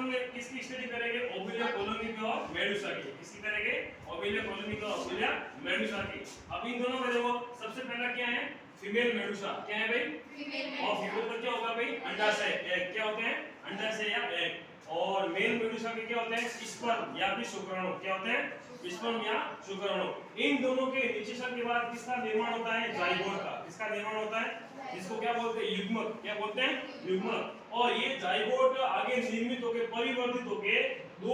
हम किसकी स्टडी करेंगे? ओविलिया कॉलोनी की और मेडुसा की। किसकी करेंगे? ओविलिया कॉलोनी की और ओविलिया मेडुसा की। अब इन दोनों में देखो सबसे पहला क्या है? Female Medusa. क्या है भाई? फीमेल। और फीमेल का क्या होगा भाई? अंडाशय, एग। क्या होते हैं? अंडाशय या एग। और मेल मेडुसा के क्या होते हैं? स्पर्म या फिर शुक्राणु। क्या होते हैं? स्पर्म या शुक्राणु। इन दोनों के निषेचन के बाद किसका निर्माण होता है? जाइगोट का। किसका निर्माण होता है? इसको क्या बोलते हैं? युग्मक। क्या बोलते हैं? युग्मक। और ये जाइगोट आगे निर्मित होकर परिवर्तित होकर दो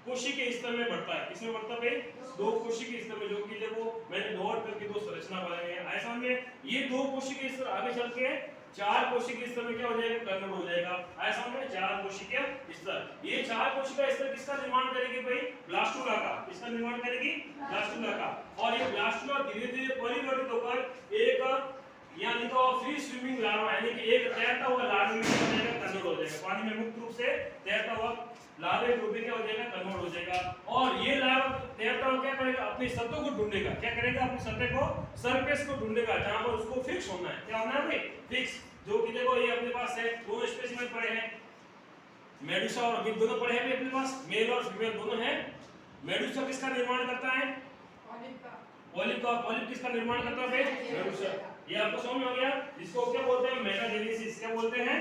कोशी के स्तर में बढ़ता है। किसमें बढ़ता है? दो कोशी के स्तर में, जो कि देखो मैंने डॉट करके दो संरचना बनाई है। ऐसा में ये दो कोशी के स्तर आगे चल के चार कोशी के स्तर में क्या हो जाएगा? कन्वर्ट हो जाएगा। ऐसा में चार कोशी के स्तर। ये चार कोशी का स्तर किसका निर्माण करेगी भाई? ब्लास्टुला का। किसका निर्माण करेगी? ब्लास्टुला का। और ये ब्लास्टुला धीरे-धीरे परिवर्तित होकर एक यानी तो फ्री स्विमिंग लार्वा, यानी कि एक तैरता हुआ लार्वा में क्या हो जाएगा? कन्वर्ट हो जाएगा। पानी में मुक्त रूप से तैरता हुआ लार्वे के रूप में क्या हो जाएगा? कन्वर्ट हो जाएगा। और ये लार्वा तैरता हुआ क्या करेगा? अपनी सतह को ढूंढेगा। क्या करेगा? अपनी सतह को, सरफेस को ढूंढेगा जहां पर उसको फिक्स होना है। क्या होना है भाई? फिक्स। जो कि देखो ये अपने पास है, दो स्पेसिमेन पड़े हैं, मेडुसा और अभी दोनों पड़े हैं अपने पास, मेल और फीमेल दोनों हैं। मेडुसा किसका निर्माण करता है? पॉलिप का। पॉलिप का। पॉलिप किसका निर्माण करता है भाई? मेडुसा। ये आपको समझ में आ गया? इसको क्या बोलते हैं? मेटाजेनेसिस। क्या बोलते हैं?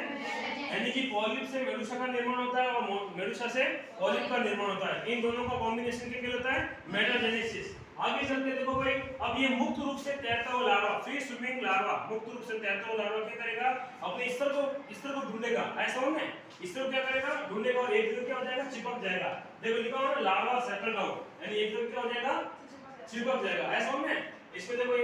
यानी कि पॉलिप से मेडुसा का निर्माण होता है और मेडुसा से पॉलिप का निर्माण होता है। इन दोनों का कॉम्बिनेशन क्या कहलाता है? मेटाजेनेसिस। आगे चलते देखो भाई, अब ये मुक्त रूप से तैरता हुआ लार्वा, फ्री स्विमिंग लार्वा, मुक्त रूप से तैरता हुआ लार्वा क्या करेगा? अपने स्तर को ढूंढेगा। ऐसा हो ना, स्तर क्या करेगा? ढूंढेगा और एक जगह क्या हो जाएगा? चिपक जाएगा। देखो लिखा हुआ है ना, लार्वा सेटल डाउन, यानी एक जगह क्या हो जाएगा? चिपक जाएगा। ऐसा हो ना, इसमें देखो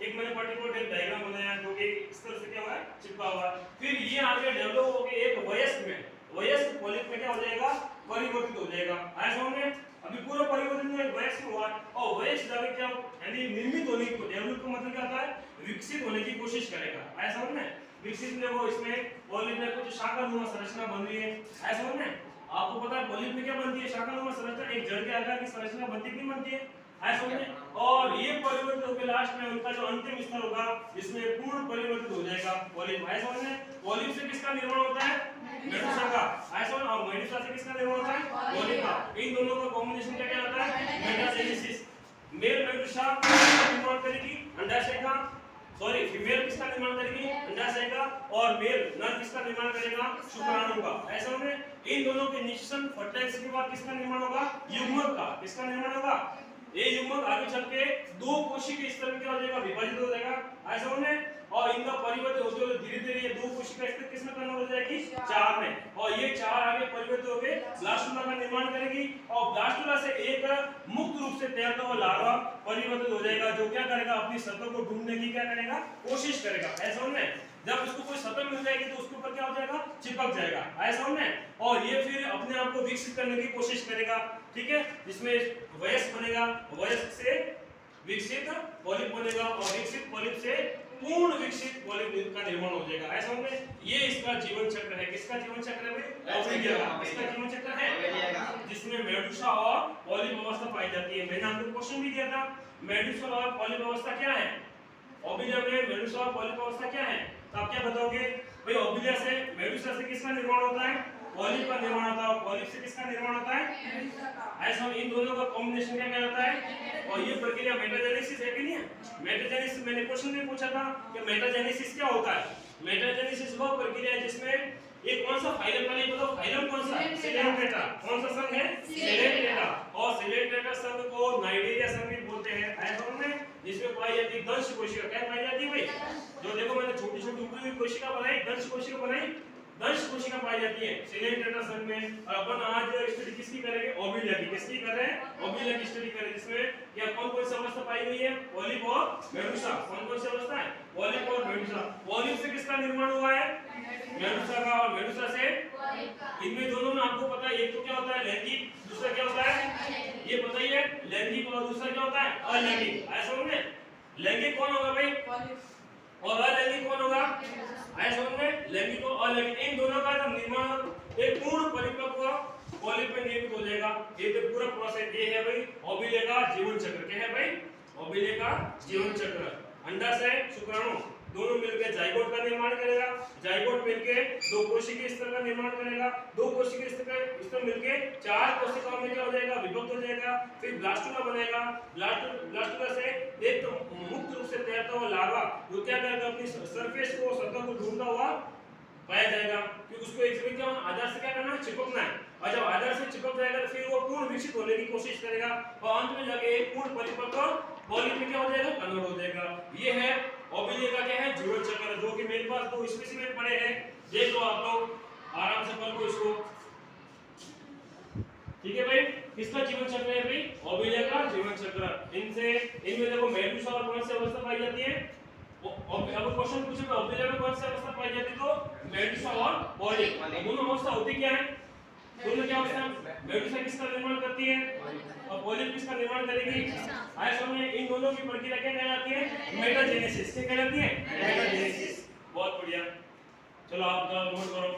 एक मैंने पर्टिकुलर एक डायग्राम बनाया जो कि इस तरह से क्या हुआ है? चिपका हुआ है। फिर ये आगे डेवलप होके एक वयस्क में, वयस्क पॉलिप में क्या हो जाएगा? परिवर्तित हो जाएगा। ऐसा हो ना, अभी पूरा परिवर्तन नहीं है, वयस्क हुआ और वयस्क जाके क्या यानी निर्मित होने की, डेवलप का मतलब क्या होता है? विकसित होने की कोशिश करेगा। ऐसा हो ना, विकसित में वो इसमें पॉलिप में कुछ शाखानुमा संरचना बन रही है। ऐसा हो ना, आपको पता है पॉलिप में क्या बनती है? शाखानुमा संरचना, एक जड़ के आकार की संरचना बनती है, नहीं बनती है? ऐसा हो ना, और ये परिवर्तित होकर लास्ट में उनका जो अंतिम स्तर होगा इसमें पूर्ण परिवर्तित हो जाएगा पॉलिप। ऐसा हो ना, पॉलिप से किसका निर्माण होता है? मेडुसा का। ऐसा ना, और मेडुसा से किसका निर्माण होता है? पॉलिप का। इन दोनों का कॉम्बिनेशन क्या कहलाता है? मेटाजेनेसिस। मेल मेडुसा किसका निर्माण करेगी? अंडाशय का। सॉरी, फीमेल किसका निर्माण करेगी? अंडाशय का। और मेल नर किसका निर्माण करेगा? शुक्राणु का। ऐसा होने इन दोनों के निषेचन फर्टिलाइजेशन के बाद किसका निर्माण होगा? युग्मक का। किसका निर्माण होगा? ये युग्मक आगे चल के दो कोशी के स्तर में क्या हो जाएगा? विभाजित हो जाएगा। ऐसा होने और इनका परिवर्तन होते हुए धीरे-धीरे ये दो कोशी का स्तर किसमें कन्वर्ट हो जाएगी? चार में। और ये चार आगे परिवर्तित होकर ब्लास्टुला का निर्माण करेगी और ब्लास्टुला से एक मुक्त रूप से तैरता हुआ लार्वा परिवर्तित हो जाएगा, जो क्या करेगा? अपनी सतह को ढूंढने की क्या करेगा? कोशिश करेगा। ऐसा होने जब उसको कोई सतह मिल जाएगी तो उसके ऊपर क्या हो जाएगा? चिपक जाएगा। ऐसा होने और ये फिर अपने आप को विकसित करने की कोशिश करेगा। ठीक है, जिसमें वयस्क बनेगा, वयस्क से विकसित पॉलिप बनेगा और विकसित पॉलिप से पूर्ण विकसित पॉलिप का निर्माण हो जाएगा। ऐसा होने ये इसका जीवन चक्र है। किसका जीवन चक्र है? ओविलिया का। इसका जीवन चक्र है जिसमें मेडुसा और पॉलिप अवस्था पाई जाती है। मैंने आपको क्वेश्चन भी दिया था, मेडुसा और पॉलिप अवस्था क्या है? ओविलिया में मेडुसा और पॉलिप अवस्था क्या है? तो आप क्या बताओगे भाई? ओविलिया से, मेडुसा से किसका निर्माण होता है? पॉलिप का निर्माण होता है। और पॉलिप से किसका निर्माण होता है? ऐसा इन दोनों का कॉम्बिनेशन क्या कहलाता है? और ये प्रक्रिया मेटाजेनेसिस है कि नहीं है? मेटाजेनेसिस मैंने क्वेश्चन में पूछा था कि मेटाजेनेसिस क्या होता है? मेटाजेनेसिस वो प्रक्रिया है जिसमें ये कौन सा फाइलम का नहीं बताओ, फाइलम कौन सा? सिलेंट्रेटा। कौन सा संघ है? सिलेंट्रेटा। और सिलेंट्रेटा संघ को नाइडेरिया संघ भी बोलते हैं। ऐसा उनमें जिसमें पाई जाती है दंश कोशिका। क्या पाई जाती है भाई? जो देखो मैंने छोटी-छोटी उभरी हुई कोशिका बनाई, दंश कोशिका बनाई, दंश कोशिका पाई जाती है सिलेंट्रेटा संघ में। और अपन आज स्टडी किसकी करेंगे? ओविलिया की। किसकी कर रहे हैं? ओविलिया की स्टडी करेंगे, जिसमें क्या कौन-कौन सी अवस्था पाई गई है? पॉलिप और मेडुसा। कौन-कौन सी अवस्था है? पॉलिप और मेडुसा। पॉलिप से किसका निर्माण हुआ है? मेडुसा का। और मेडुसा से पॉलिप का। इनमें दोनों में आपको पता है एक तो क्या होता है? लैंगिक, दूसरा क्या होता है? ये बताइए, लैंगिक और दूसरा क्या होता है? अलैंगिक। ऐसा होने लैंगिक कौन होगा भाई? पॉलिप। और अलैंगिक कौन होगा? ऐसा होने लैंगिक और अलैंगिक, इन दोनों का जब निर्माण एक पूर्ण परिपक्व पॉलिप में निर्मित हो जाएगा। ये तो पूरा प्रोसेस ये है भाई ओविलिया का जीवन चक्र। क्या है भाई? ओविलिया का जीवन चक्र। अंडाशय, शुक्राणु, दोनों मिलकर जाइगोट का निर्माण करेगा, जाइगोट मिलकर दो कोशिकीय स्तर का निर्माण करेगा, दो कोशिकीय स्तर मिलकर चार कोशिकाओं में क्या हो जाएगा, विभक्त हो जाएगा, फिर ब्लास्टुला बनेगा, ब्लास्टुला से एक तो मुक्त रूप से तैरता हुआ लार्वा वो क्या करेगा, अपनी सरफेस को, सतह को ढूंढता हुआ पाया जाएगा, कि उसको एक जगह क्या आधार से क्या करना है, चिपकना है, और जब आधार से चिपक जाएगा तो फिर वो पूर्ण विकसित होने की कोशिश करेगा और अंत में जाके एक पूर्ण परिपक्व पॉलिप में क्या हो जाएगा, कन्वर्ट हो जाएगा। ये है ओबिलिया का क्या है, जीवन चक्र, जो कि मेरे पास दो स्पेसिमेन पड़े हैं, देख लो आप लोग आराम से पढ़ लो इसको। ठीक है भाई, किसका जीवन चक्र है भाई, ओबिलिया का जीवन चक्र। इनमें देखो मेडुसा और कौन सी अवस्था पाई जाती है, अब क्वेश्चन पूछेगा ओबिलिया में कौन सी अवस्था पाई जाती है, तो मेडुसा और पॉलिप, दोनों अवस्था होती क्या है, दोनों क्या अवस्था, मेडुसा किसका निर्माण करती है और पॉलिप किसका निर्माण करेगी। आया समझ, इन दोनों की प्रक्रिया क्या कहलाती है, मेटाजेनेसिस। क्या कहलाती है, मेटाजेनेसिस। बहुत बढ़िया, चलो आप नोट करो।